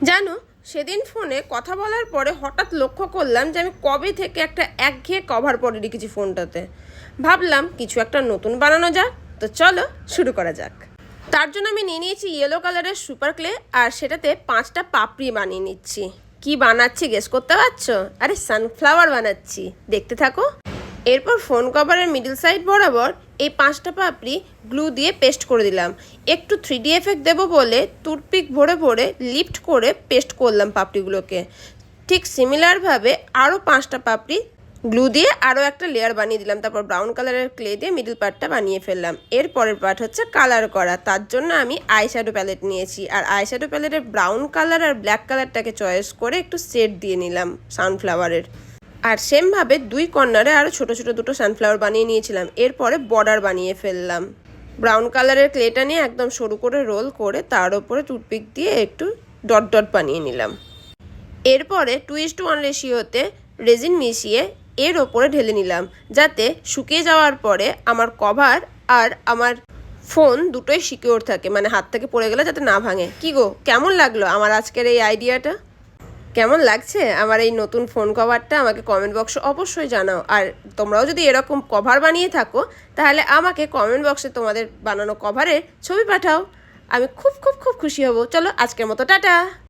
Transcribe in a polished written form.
জানো, সেদিন ফোনে কথা বলার পরে হঠাৎ লক্ষ্য করলাম যে আমি কবে থেকে একটা একঘেয়ে কভার পরে রেখেছি ফোনটাতে। ভাবলাম কিছু একটা নতুন বানানো যাক, তো চলো শুরু করা যাক। তার জন্য আমি নিয়ে নিয়েছি ইয়েলো কালারের সুপার ক্লে, আর সেটাতে 5টা পাপড়ি বানিয়ে নিচ্ছি। কি বানাচ্ছি গেস করতে পারছো? আরে সানফ্লাওয়ার বানাচ্ছি, দেখতে থাকো। এরপর ফোন কভারের মিডল সাইড বরাবর এই 5টা পাপড়ি গ্লু দিয়ে পেস্ট করে দিলাম। একটু 3D এফেক্ট দেবো বলে টুথপিক ভরে ভরে লিফট করে পেস্ট করলাম পাপড়িগুলোকে। ঠিক সিমিলারভাবে আরও 5টা পাপড়ি গ্লু দিয়ে আরও একটা লেয়ার বানিয়ে দিলাম। তারপর ব্রাউন কালারের ক্লে দিয়ে মিডল পার্টটা বানিয়ে ফেললাম। এর পরের পার্ট হচ্ছে কালার করা। তার জন্য আমি আইশ্যাডো প্যালেট নিয়েছি, আর আইশ্যাডো প্যালেটের ব্রাউন কালার আর ব্ল্যাক কালারটাকে চয়েস করে একটু শেড দিয়ে নিলাম সানফ্লাওয়ারের। আর সেমভাবে 2 কর্নারে আরও ছোটো ছোটো দুটো সানফ্লাওয়ার বানিয়ে নিয়েছিলাম। এরপরে বর্ডার বানিয়ে ফেললাম। ব্রাউন কালারের ক্লেটা নিয়ে একদম সরু করে রোল করে তার ওপরে টুথপিক দিয়ে একটু ডট ডট বানিয়ে নিলাম। এরপরে 2:1 রেশিওতে রেজিন মিশিয়ে এর ওপরে ঢেলে নিলাম, যাতে শুকিয়ে যাওয়ার পরে আমার কভার আর আমার ফোন দুটোই সিকিউর থাকে, মানে হাত থেকে পড়ে গেলে যাতে না ভাঙে। কি গো, কেমন লাগলো আমার আজকের এই আইডিয়াটা? কেমন লাগছে আমার এই নতুন ফোন কভারটা? আমাকে কমেন্ট বক্সে অবশ্যই জানাও। আর তোমরাও যদি এরকম কভার বানিয়ে থাকো, তাহলে আমাকে কমেন্ট বক্সে তোমাদের বানানো কভারের ছবি পাঠাও। আমি খুব খুব খুব খুশি হব। চলো আজকের মতো টাটা।